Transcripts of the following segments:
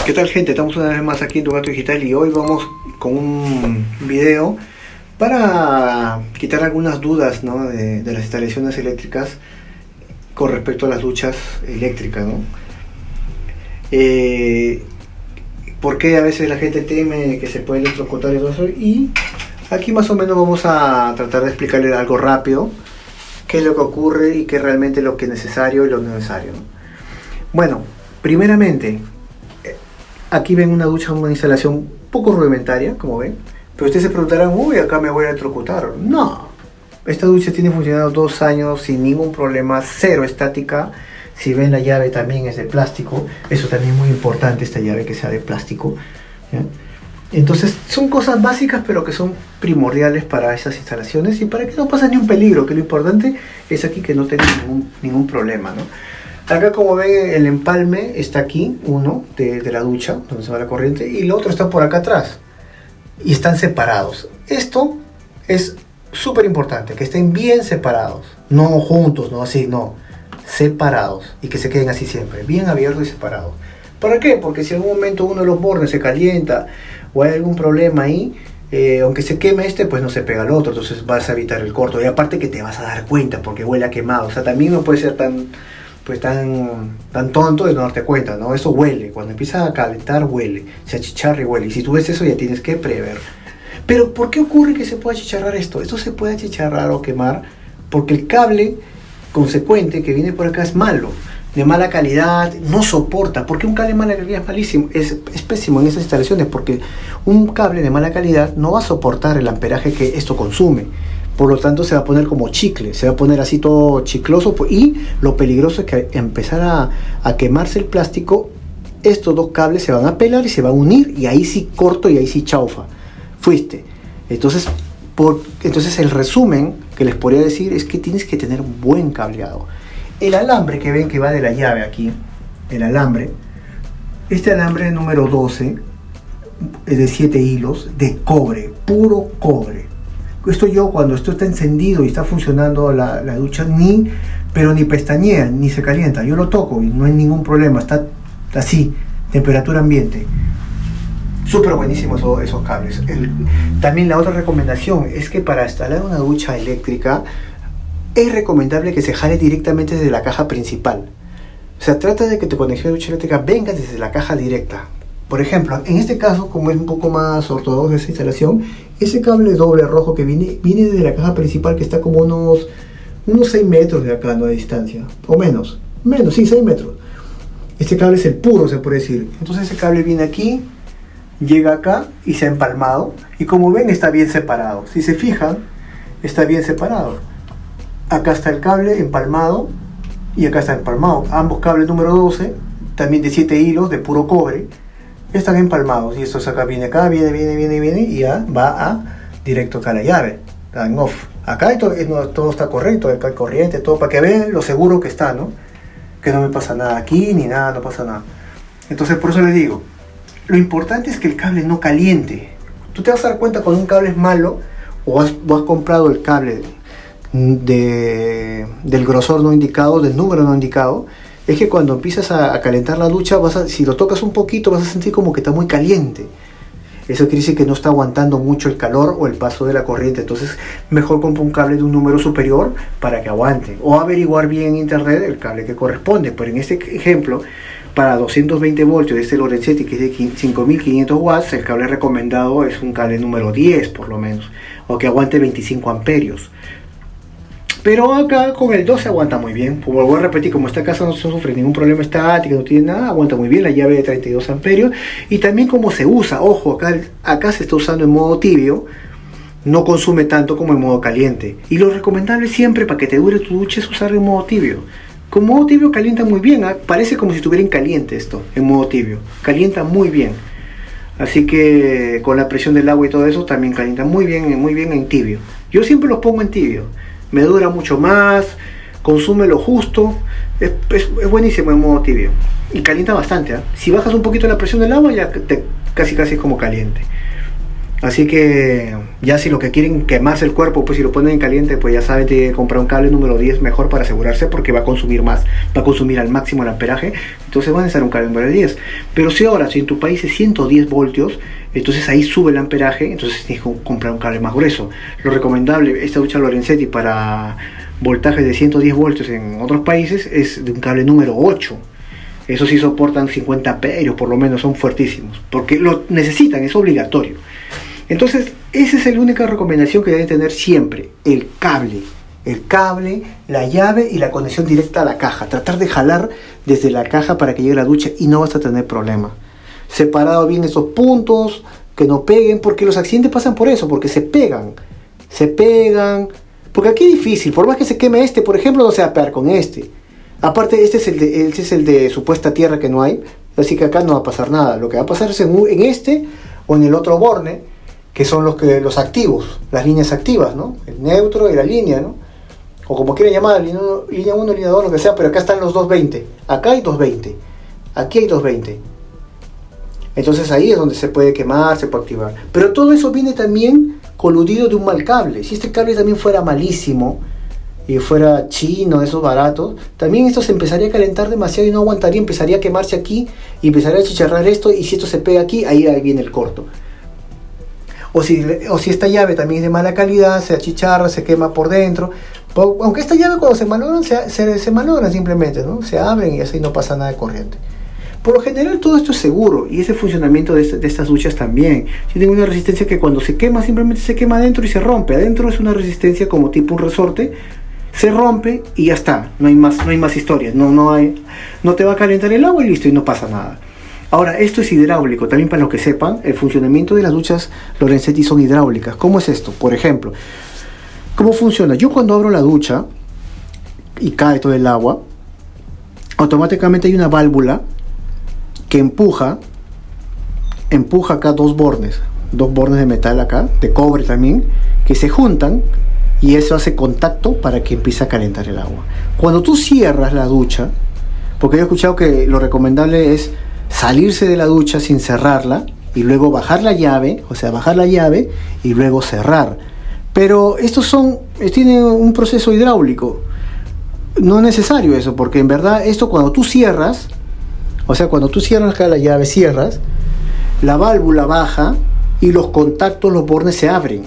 ¿Qué tal, gente? Estamos una vez más aquí en Tu Gato Digital y hoy vamos con un video para quitar algunas dudas, ¿no? de las instalaciones eléctricas con respecto a las duchas eléctricas, ¿no? ¿Por qué a veces la gente teme que se puede electrocutar y todo eso? Y aquí más o menos vamos a tratar de explicarle algo rápido, qué es lo que ocurre y qué es realmente lo que es necesario y lo no necesario, ¿no? Bueno, primeramente, aquí ven una ducha, una instalación poco rudimentaria, como ven. Pero ustedes se preguntarán, uy, acá me voy a electrocutar. No, esta ducha tiene funcionando 2 años sin ningún problema, cero estática. Si ven, la llave también es de plástico. Eso también es muy importante, esta llave que sea de plástico, ¿ya? Entonces son cosas básicas pero que son primordiales para esas instalaciones y para que no pase ni un peligro, que lo importante es aquí que no tenga ningún problema, ¿no? Acá, como ven, el empalme está aquí, uno de la ducha, donde se va la corriente, y el otro está por acá atrás. Y están separados. Esto es súper importante, que estén bien separados. No juntos, no así, no. Separados. Y que se queden así siempre, bien abiertos y separados. ¿Para qué? Porque si en algún momento uno de los bordes se calienta o hay algún problema ahí, aunque se queme este, pues no se pega al otro. Entonces vas a evitar el corto. Y aparte que te vas a dar cuenta porque huele a quemado. O sea, también no puede ser tan tonto de no darte cuenta, ¿no? Eso huele, cuando empieza a calentar huele, se achicharra y huele, y si tú ves eso ya tienes que prever. Pero ¿por qué ocurre que se puede achicharrar esto? Esto se puede achicharrar o quemar porque el cable consecuente que viene por acá es malo, de mala calidad, no soporta. ¿Por qué un cable de mala calidad es malísimo? Es pésimo en esas instalaciones, porque un cable de mala calidad no va a soportar el amperaje que esto consume. Por lo tanto se va a poner como chicle, se va a poner así todo chicloso, y lo peligroso es que empezar a quemarse el plástico, estos dos cables se van a pelar y se van a unir, y ahí sí corto y ahí sí chaufa, fuiste. Entonces el resumen que les podría decir es que tienes que tener un buen cableado. El alambre que ven que va de la llave aquí, el alambre, este alambre número 12 es de 7 hilos de cobre, puro cobre. Esto cuando esto está encendido y está funcionando la ducha, pero ni pestañea, ni se calienta. Yo lo toco y no hay ningún problema, está así, temperatura ambiente. Súper buenísimo esos cables. También la otra recomendación es que para instalar una ducha eléctrica es recomendable que se jale directamente desde la caja principal. O sea, trata de que tu conexión de ducha eléctrica venga desde la caja directa. Por ejemplo, en este caso, como es un poco más ortodoxa esa instalación, ese cable doble rojo que viene desde la caja principal, que está como unos 6 metros de acá, no de distancia, o menos, sí, 6 metros. Este cable es el puro, se puede decir. Entonces ese cable viene aquí, llega acá y se ha empalmado, y como ven está bien separado. Si se fijan, está bien separado. Acá está el cable empalmado y acá está empalmado. Ambos cables número 12, también de 7 hilos de puro cobre, están empalmados, y esto acá viene y ya va directo acá a la llave, está en off. Acá todo está correcto, acá hay corriente, todo, para que vean lo seguro que está, ¿no? Que no me pasa nada aquí, ni nada, no pasa nada. Entonces por eso les digo, lo importante es que el cable no caliente. Tú te vas a dar cuenta cuando un cable es malo, o has comprado el cable del grosor no indicado, del número no indicado. Es que cuando empiezas a calentar la ducha, si lo tocas un poquito, vas a sentir como que está muy caliente. Eso quiere decir que no está aguantando mucho el calor o el paso de la corriente. Entonces mejor compra un cable de un número superior para que aguante, o averiguar bien en internet el cable que corresponde. Pero en este ejemplo, para 220 voltios de este Lorenzetti, que es de 5500 watts, el cable recomendado es un cable número 10 por lo menos, o que aguante 25 amperios. Pero acá con el 12 aguanta muy bien. Como voy a repetir, como esta casa no sufre ningún problema estático, no tiene nada, aguanta muy bien la llave de 32 amperios. Y también como se usa, ojo, acá se está usando en modo tibio, no consume tanto como en modo caliente. Y lo recomendable siempre para que te dure tu ducha es usar en modo tibio. Con modo tibio calienta muy bien, parece como si estuviera en caliente esto, en modo tibio. Calienta muy bien. Así que con la presión del agua y todo eso también calienta muy bien en tibio. Yo siempre los pongo en tibio. Me dura mucho más, consume lo justo, es buenísimo en modo tibio y calienta bastante, ¿eh? Si bajas un poquito la presión del agua ya casi es como caliente. Así que ya si lo que quieren quemarse el cuerpo, pues si lo ponen en caliente, pues ya saben, tienen que comprar un cable número 10 mejor para asegurarse, porque va a consumir más, va a consumir al máximo el amperaje, entonces van a necesitar un cable número 10. Pero si ahora, si en tu país es 110 voltios, entonces ahí sube el amperaje, entonces tienes que comprar un cable más grueso. Lo recomendable, esta ducha Lorenzetti para voltajes de 110 voltios en otros países es de un cable número 8. Esos sí soportan 50 amperios, por lo menos, son fuertísimos, porque lo necesitan, es obligatorio. Entonces, esa es la única recomendación que deben tener siempre, el cable. El cable, la llave y la conexión directa a la caja. Tratar de jalar desde la caja para que llegue la ducha y no vas a tener problema. Separado bien esos puntos, que no peguen, porque los accidentes pasan por eso, porque se pegan. Porque aquí es difícil, por más que se queme este, por ejemplo, no se va a pegar con este. Aparte, este es el de supuesta tierra que no hay, así que acá no va a pasar nada. Lo que va a pasar es en este o en el otro borne, que son los activos, las líneas activas, ¿no? El neutro y la línea, ¿no? O como quieran llamar, línea 1, línea 2, lo que sea, pero acá están los 220. Acá hay 220. Aquí hay 220. Entonces ahí es donde se puede quemar, se puede activar. Pero todo eso viene también coludido de un mal cable. Si este cable también fuera malísimo y fuera chino, de esos baratos, también esto se empezaría a calentar demasiado y no aguantaría, empezaría a quemarse aquí y empezaría a chicharrar esto, y si esto se pega aquí, ahí viene el corto. O si esta llave también es de mala calidad, se achicharra, se quema por dentro. Aunque esta llave cuando se malogran, se malogran simplemente, ¿no? Se abren y así no pasa nada de corriente. Por lo general todo esto es seguro, y ese funcionamiento de estas duchas también. Tienen una resistencia que cuando se quema, simplemente se quema adentro y se rompe. Adentro es una resistencia como tipo un resorte, se rompe y ya está, no hay más historias, no te va a calentar el agua y listo, y no pasa nada. Ahora, esto es hidráulico, también para los que sepan, el funcionamiento de las duchas Lorenzetti son hidráulicas. ¿Cómo es esto? Por ejemplo, ¿cómo funciona? Yo cuando abro la ducha y cae todo el agua, automáticamente hay una válvula que empuja acá dos bornes de metal acá, de cobre también, que se juntan, y eso hace contacto para que empiece a calentar el agua. Cuando tú cierras la ducha, porque yo he escuchado que lo recomendable es salirse de la ducha sin cerrarla y luego bajar la llave y luego cerrar. Pero tiene un proceso hidráulico. No es necesario eso, porque en verdad esto cuando tú cierras, acá la llave, cierras, la válvula baja y los contactos, los bornes se abren.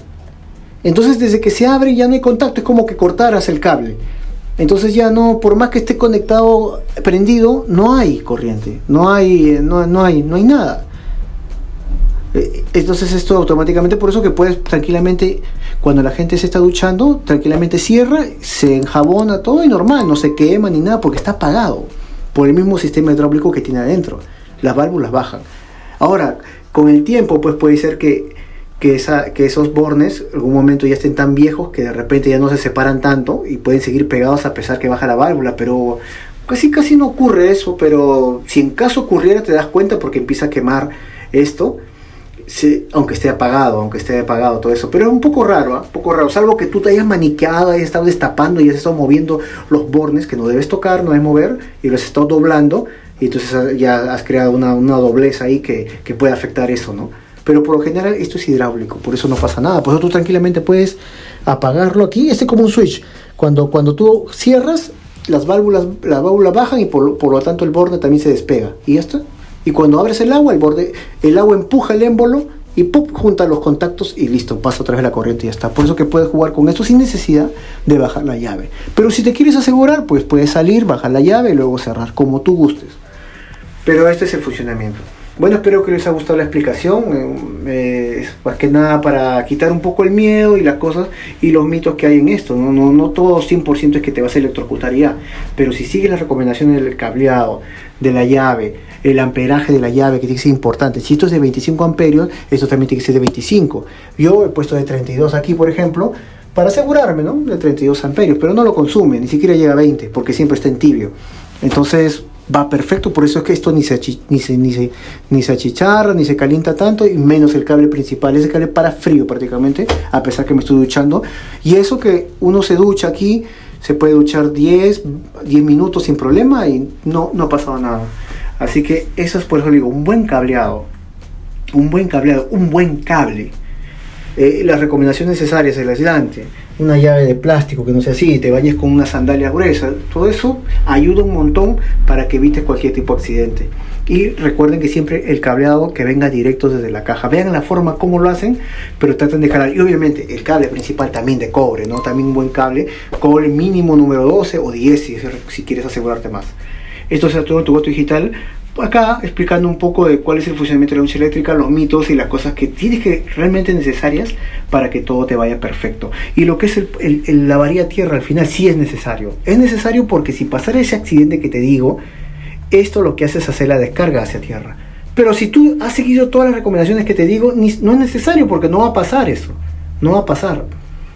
Entonces desde que se abre ya no hay contacto, es como que cortaras el cable. Entonces ya no, por más que esté conectado, prendido, no hay corriente, no hay nada. Entonces esto automáticamente, por eso que puedes tranquilamente, cuando la gente se está duchando, tranquilamente cierra, se enjabona todo y normal, no se quema ni nada, porque está apagado por el mismo sistema hidráulico que tiene adentro. Las válvulas bajan. Ahora, con el tiempo, pues puede ser que esos bornes en algún momento ya estén tan viejos que de repente ya no se separan tanto y pueden seguir pegados a pesar que baja la válvula, pero casi no ocurre eso. Pero si en caso ocurriera, te das cuenta porque empieza a quemar esto, aunque esté apagado todo eso. Pero es un poco raro, salvo que tú te hayas maniqueado, hayas estado destapando y hayas estado moviendo los bornes que no debes tocar, no debes mover, y los has estado doblando, y entonces ya has creado una doblez ahí que puede afectar eso, ¿no? Pero por lo general esto es hidráulico, por eso no pasa nada. Por eso tú tranquilamente puedes apagarlo aquí. Este es como un switch. Cuando tú cierras, las válvulas bajan y por lo tanto el borde también se despega. Y ya está. Y cuando abres el agua, el agua empuja el émbolo y ¡pum!, junta los contactos y listo, pasa otra vez la corriente y ya está. Por eso que puedes jugar con esto sin necesidad de bajar la llave. Pero si te quieres asegurar, pues puedes salir, bajar la llave y luego cerrar, como tú gustes. Pero este es el funcionamiento. Bueno, espero que les haya gustado la explicación, más que nada para quitar un poco el miedo y las cosas y los mitos que hay en esto. No todo 100% es que te vas a electrocutar ya, pero si sigues las recomendaciones del cableado, de la llave, el amperaje de la llave, que tiene que ser importante. Si esto es de 25 amperios, esto también tiene que ser de 25. Yo he puesto de 32 aquí, por ejemplo, para asegurarme, ¿no?, de 32 amperios, pero no lo consume, ni siquiera llega a 20, porque siempre está en tibio. Entonces va perfecto, por eso es que esto ni se achicharra, ni se calienta tanto, y menos el cable principal. Ese cable para frío prácticamente, a pesar que me estoy duchando. Y eso que uno se ducha aquí, se puede duchar 10 minutos sin problema y no ha pasado nada. Así que eso es, por eso digo, un buen cableado, un buen cable las recomendaciones necesarias, el aislante, una llave de plástico que no sea así, te bañes con una sandalia gruesa, todo eso ayuda un montón para que evites cualquier tipo de accidente. Y recuerden que siempre el cableado que venga directo desde la caja, vean la forma como lo hacen, pero traten de jalar. Y obviamente el cable principal también de cobre, ¿no? También un buen cable, cobre mínimo número 12 o 10 si quieres asegurarte más. Esto será todo en Tu Gato Digital. Acá explicando un poco de cuál es el funcionamiento de la ducha eléctrica, los mitos y las cosas que tienes que realmente necesarias para que todo te vaya perfecto. Y lo que es la varilla tierra al final sí es necesario. Es necesario porque si pasara ese accidente que te digo, esto lo que hace es hacer la descarga hacia tierra. Pero si tú has seguido todas las recomendaciones que te digo, no es necesario porque no va a pasar eso. No va a pasar.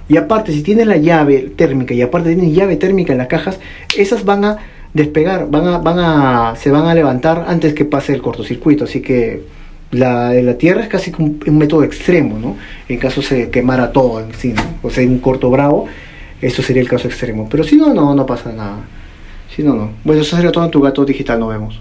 Y aparte, si tienes la llave térmica y aparte tienes llave térmica en las cajas, esas van a despegar, se van a levantar antes que pase el cortocircuito. Así que la tierra es casi un método extremo, ¿no? En caso se quemara todo en sí, ¿no? O sea, un corto bravo, eso sería el caso extremo. Pero si no, no pasa nada. Si no, no. Bueno, eso sería todo en Tu Gato Digital. Nos vemos.